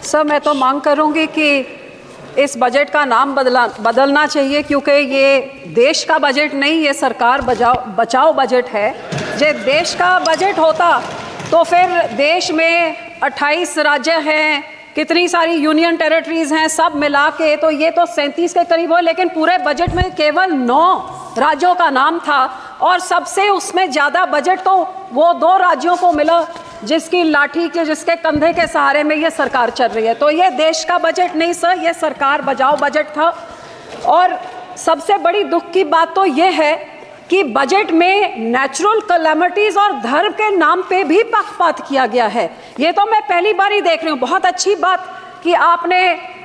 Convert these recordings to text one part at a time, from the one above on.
Sir, मैं तो मांग करूंगी कि इस बजट का नाम बदलना चाहिए, क्योंकि ये देश का बजट नहीं, ये सरकार बचाओ बजट है। जो देश का बजट होता तो फिर देश में 28 राज्य हैं, कितनी सारी यूनियन टेरिटरीज हैं, सब मिला के तो ये तो 37 के करीब हो, लेकिन पूरे बजट में केवल 9 राज्यों का नाम था और सबसे उसमें ज़्यादा बजट तो वो 2 राज्यों को मिला जिसकी लाठी के, जिसके कंधे के सहारे में ये सरकार चल रही है। तो ये देश का बजट नहीं सर, ये सरकार बचाओ बजट था। और सबसे बड़ी दुख की बात तो ये है कि बजट में नेचुरल कैलेमिटीज़ और धर्म के नाम पे भी पक्षपात किया गया है। ये तो मैं पहली बार ही देख रही हूँ। बहुत अच्छी बात कि आपने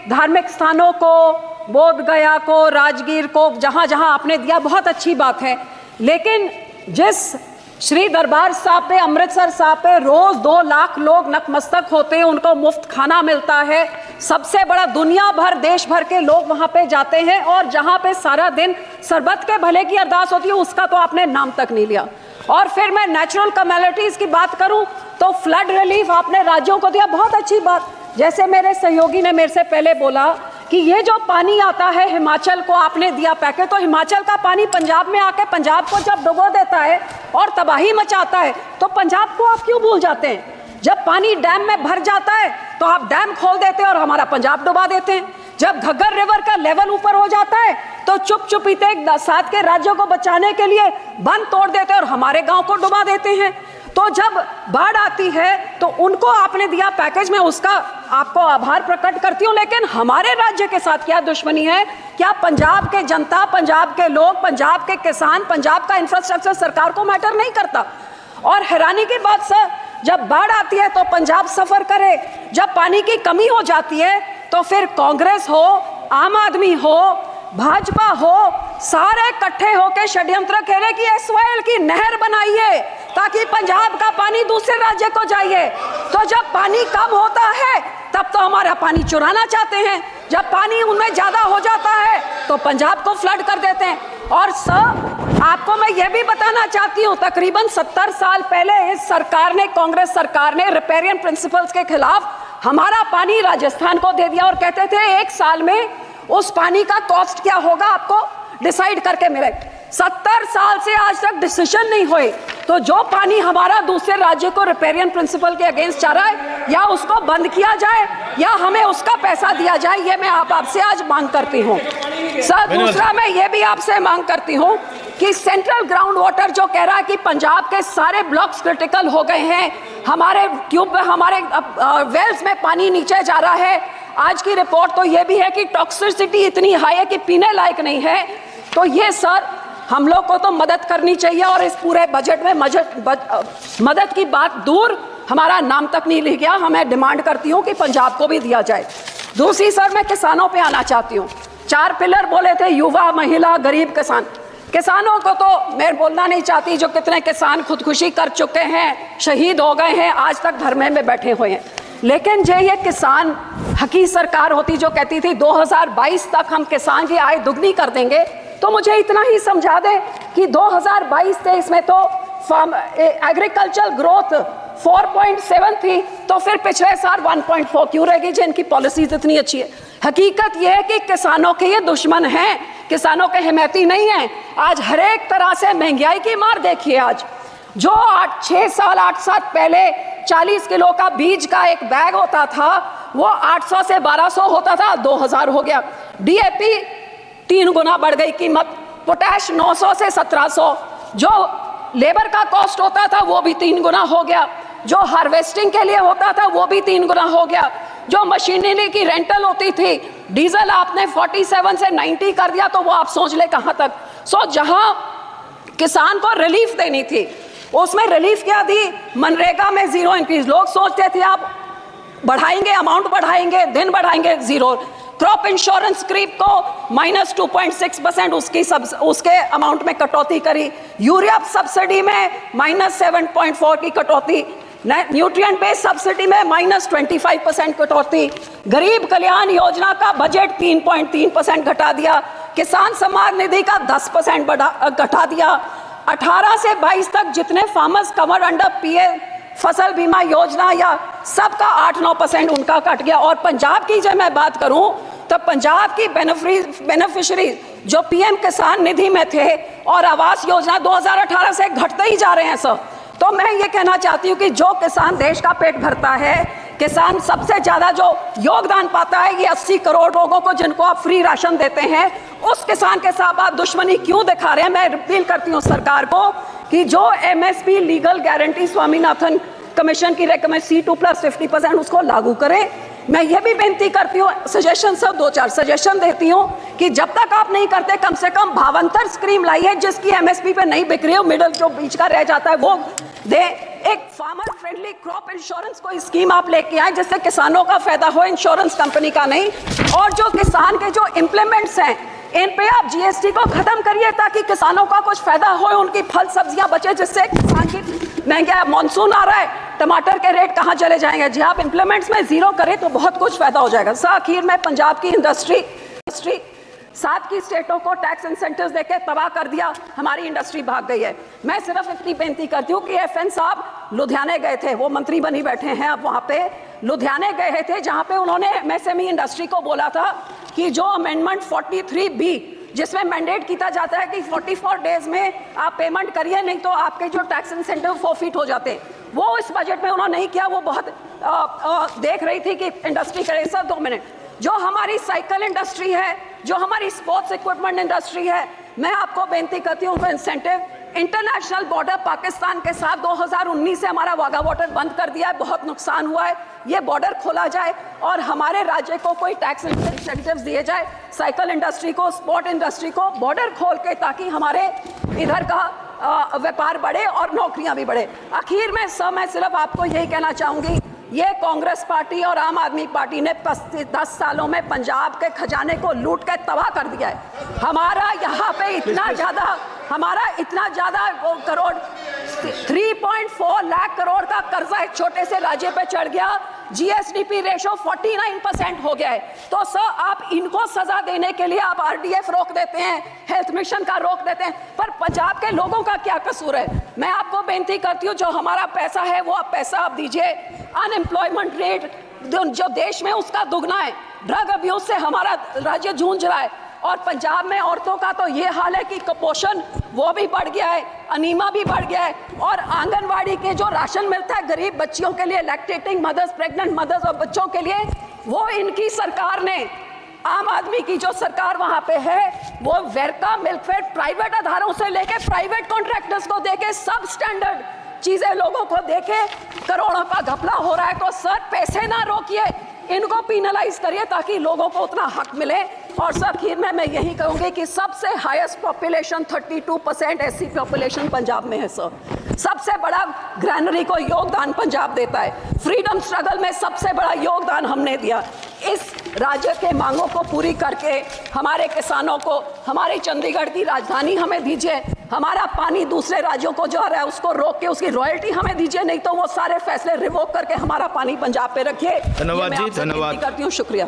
धार्मिक स्थानों को, बोध गया को, राजगीर को, जहाँ जहाँ आपने दिया, बहुत अच्छी बात है। लेकिन जिस श्री दरबार साहब पे, अमृतसर साहब पे रोज़ 2 लाख लोग नतमस्तक होते हैं, उनको मुफ्त खाना मिलता है, सबसे बड़ा दुनिया भर, देश भर के लोग वहाँ पे जाते हैं, और जहाँ पे सारा दिन सरबत के भले की अरदास होती है, उसका तो आपने नाम तक नहीं लिया। और फिर मैं नेचुरल कैलेमिटीज़ की बात करूँ तो फ्लड रिलीफ आपने राज्यों को दिया, बहुत अच्छी बात। जैसे मेरे सहयोगी ने मेरे से पहले बोला कि ये जो पानी आता है हिमाचल को आपने दिया पैकेज, तो हिमाचल का पानी पंजाब में आके पंजाब को जब डुबो देता है और तबाही मचाता है, तो पंजाब को आप क्यों भूल जाते हैं? जब पानी डैम में भर जाता है तो आप डैम खोल देते हैं और हमारा पंजाब डुबा देते हैं। जब घग्गर रिवर का लेवल ऊपर हो जाता है तो चुपचुपीते 7 के राज्यों को बचाने के लिए बंद तोड़ देते हैं और हमारे गाँव को डुबा देते हैं। तो जब बाढ़ आती है तो उनको आपने दिया पैकेज, में उसका आपको आभार प्रकट करती हूँ, लेकिन हमारे राज्य के साथ क्या दुश्मनी है? क्या पंजाब के जनता, पंजाब के लोग, पंजाब के किसान, पंजाब का इंफ्रास्ट्रक्चर सरकार को मैटर नहीं करता? और हैरानी की बात सर, जब बाढ़ आती है तो पंजाब सफर करे, जब पानी की कमी हो जाती है तो फिर कांग्रेस हो, आम आदमी हो, भाजपा हो, सारे इकट्ठे होकर षड्यंत्र खेले कि SYL की नहर बनाइए ताकि पंजाब का पानी दूसरे राज्य को जाइए। तो जब पानी कम होता है तब तो हमारा पानी चुराना चाहते हैं, जब पानी उनमें ज्यादा हो जाता है तो पंजाब को फ्लड कर देते हैं। और सर, आपको मैं ये भी बताना चाहती हूँ, तकरीबन 70 साल पहले इस सरकार ने, कांग्रेस सरकार ने रिपेरियन प्रिंसिपल्स के खिलाफ हमारा पानी राजस्थान को दे दिया और कहते थे 1 साल में उस पानी का कॉस्ट क्या होगा आपको डिसाइड करके मिले। 70 साल से आज तक डिसीजन नहीं हुए। तो जो पानी हमारा दूसरे राज्य को रिपेरियन प्रिंसिपल के अगेंस्ट जा रहा है, या उसको बंद किया जाए या हमें उसका पैसा दिया जाए, ये मैं आपसे आज मांग करती हूँ। सर, दूसरा मैं ये भी आपसे मांग करती हूँ कि सेंट्रल ग्राउंड वाटर जो कह रहा है कि पंजाब के सारे ब्लॉक्स क्रिटिकल हो गए हैं, हमारे हमारे वेल्स में पानी नीचे जा रहा है। आज की रिपोर्ट तो ये भी है कि टॉक्सिसिटी इतनी हाई है कि पीने लायक नहीं है। तो ये सर, हम लोग को तो मदद करनी चाहिए, और इस पूरे बजट में मदद की बात दूर, हमारा नाम तक नहीं लिख गया। हमें डिमांड करती हूँ कि पंजाब को भी दिया जाए। दूसरी सर, मैं किसानों पे आना चाहती हूँ। 4 पिलर बोले थे, युवा, महिला, गरीब, किसान। किसानों को तो मैं बोलना नहीं चाहती, जो कितने किसान खुदकुशी कर चुके हैं, शहीद हो गए हैं, आज तक धरने में बैठे हुए हैं। लेकिन जो ये किसान हकी सरकार होती जो कहती थी 2022 तक हम किसान की आय दुगनी कर देंगे, तो मुझे इतना ही समझा दे कि 2022-23 में तो एग्रीकल्चर ग्रोथ 4.7 थी, तो फिर पिछले साल 1.4 क्यों रहेगी जिनकी पॉलिसीज इतनी अच्छी है? हकीकत यह है कि किसानों के ये दुश्मन हैं, किसानों के हिमैती नहीं हैं। आज हर एक तरह से महंगाई की मार देखिए। आज जो 8 साल पहले 40 किलो का बीज का एक बैग होता था, वो 800 से 1200 होता था, 2000 हो गया। DAP 3 गुना बढ़ गई कीमत, पोटैश 900 से 1700, जो लेबर का कॉस्ट होता था वो भी 3 गुना हो गया, जो हार्वेस्टिंग के लिए होता था वो भी 3 गुना हो गया, जो मशीनरी की रेंटल होती थी, डीजल आपने 47 से 90 कर दिया, तो वो आप सोच ले कहाँ तक। सो जहाँ किसान को रिलीफ देनी थी, उसमें रिलीफ क्या दी? मनरेगा में 0 इंक्रीज। लोग सोचते थे आप बढ़ाएंगे, अमाउंट बढ़ाएंगे, दिन बढ़ाएंगे, 0। क्रॉप इंश्योरेंस क्रीप को -2.6% उसके अमाउंट में कटौती करी। यूरिया सब्सिडी में -7.4 की कटौती। न्यूट्रिएंट बेस्ड सब्सिडी में -25% कटौती। गरीब कल्याण योजना का बजट 3.3% घटा दिया। किसान सम्मान निधि का 10% घटा दिया। 18 से 22 तक जितने फार्मर्स कवर्ड अंडर फसल बीमा योजना या सबका 8-9% उनका कट गया। और पंजाब की जब मैं बात करूं तो पंजाब की बेनिफिशियरी जो पीएम किसान निधि में थे और आवास योजना 2018 से घटते ही जा रहे हैं सर। तो मैं ये कहना चाहती हूँ कि जो किसान देश का पेट भरता है, किसान सबसे ज्यादा जो योगदान पाता है, ये 80 करोड़ लोगों को जिनको आप फ्री राशन देते हैं, उस किसान के साथ आप दुश्मनी क्यों दिखा रहे हैं? मैं अपील करती हूँ सरकार को कि जो MSP legal guarantee Swaminathan commission की रेकमेंड C2+50% उसको लागू करें। मैं ये भी बेनती करती हूँ, सजेशन सब 2-4 सजेशन देती हूँ कि जब तक आप नहीं करते कम से कम भावांतर स्कीम लाइए जिसकी एमएसपी पे नहीं बिक रही हो, मिडल जो बीच का रह जाता है वो दे। एक फार्मर फ्रेंडली क्रॉप इंश्योरेंस कोई स्कीम आप लेके आए जिससे किसानों का फायदा हो, इंश्योरेंस कंपनी का नहीं। और जो किसान के जो इम्प्लीमेंट्स हैं इन पे आप जीएसटी को खत्म करिए ताकि किसानों का कुछ फायदा हो, उनकी फल सब्जियां बचे, जिससे किसान की महंगा मानसून आ रहा है, टमाटर के रेट कहां चले जाएंगे। जी आप इम्प्लीमेंट्स में जीरो करें तो बहुत कुछ फायदा हो जाएगा। सर आखिर में पंजाब की इंडस्ट्री 7 की स्टेटों को टैक्स इंसेंटिव्स देके तबाह कर दिया, हमारी इंडस्ट्री भाग गई है। मैं सिर्फ इतनी बेनती करती हूँ कि FN साहब लुधियाने गए थे, वो मंत्री बनी बैठे हैं अब, वहाँ पे लुधियाने गए थे जहाँ पे उन्होंने MSME इंडस्ट्री को बोला था कि जो अमेंडमेंट 43B जिसमें मैंडेट किया जाता है कि 44 डेज में आप पेमेंट करिए, नहीं तो आपके जो टैक्स इंसेंटिव फोरफिट हो जाते हैं, वो इस बजट में उन्होंने नहीं किया। वो बहुत देख रही थी कि इंडस्ट्री करे। सर 2 मिनट, जो हमारी साइकिल इंडस्ट्री है, जो हमारी स्पोर्ट्स इक्विपमेंट इंडस्ट्री है, मैं आपको बेनती करती हूँ उनको इंसेंटिव। इंटरनेशनल बॉर्डर पाकिस्तान के साथ 2019 से हमारा वाघा बॉर्डर बंद कर दिया है, बहुत नुकसान हुआ है। ये बॉर्डर खोला जाए और हमारे राज्य को कोई टैक्स इंसेंटिव्स दिए जाए, साइकिल इंडस्ट्री को, स्पोर्ट इंडस्ट्री को बॉर्डर खोल के, ताकि हमारे इधर का व्यापार बढ़े और नौकरियां भी बढ़े। आखिर में सर मैं सिर्फ आपको यही कहना चाहूंगी, ये कांग्रेस पार्टी और आम आदमी पार्टी ने 10 सालों में पंजाब के खजाने को लूट के तबाह कर दिया है। हमारा यहाँ पे इतना ज्यादा करोड़ 3.4 लाख करोड़ का कर्जा एक छोटे से राज्य पे चढ़ गया। GSDP रेशो 49% हो गया है। तो सर आप इनको सजा देने के लिए आप RDF रोक देते हैं, हेल्थ मिशन का रोक देते हैं, पर पंजाब के लोगों का क्या कसूर है? मैं आपको बेनती करती हूँ, जो हमारा पैसा है वो आप पैसा आप दीजिए। अनएम्प्लॉयमेंट रेट जो देश में उसका दुगना है, ड्रग अब्यूज से हमारा राज्य जूझ रहा है। और पंजाब में औरतों का तो ये हाल है कि कुपोषण वो भी बढ़ गया है, अनीमा भी बढ़ गया है। और आंगनवाड़ी के जो राशन मिलता है गरीब बच्चियों के लिए, लैक्टेटिंग मदर्स, प्रेग्नेंट मदर्स और बच्चों के लिए, वो इनकी सरकार ने, आम आदमी की जो सरकार वहां पे है, वो वेरका मिल्कफेड प्राइवेट आधारों से लेके प्राइवेट कॉन्ट्रैक्टर्स को देके सब स्टैंडर्ड चीजें लोगों को देके करोड़ों का घपला हो रहा है। तो सर पैसे ना रोकिए, इनको पिनलाइज करिए ताकि लोगों को उतना हक मिले। और सर आखिर में मैं यही कहूंगी कि सबसे highest population 32% SC population Punjab में है सर। सबसे बड़ा ग्रैनरी को योगदान पंजाब देता है। फ्रीडम स्ट्रगल में सबसे बड़ा योगदान हमने दिया। इस राज्य के मांगों को पूरी करके हमारे किसानों को हमारी चंडीगढ़ की राजधानी हमें दीजिए, हमारा पानी दूसरे राज्यों को जो आ रहा है उसको रोक के उसकी रॉयल्टी हमें दीजिए, नहीं तो वो सारे फैसले रिवोक करके हमारा पानी पंजाब पे रखिए। धन्यवाद जी, धन्यवाद करती हूँ, शुक्रिया।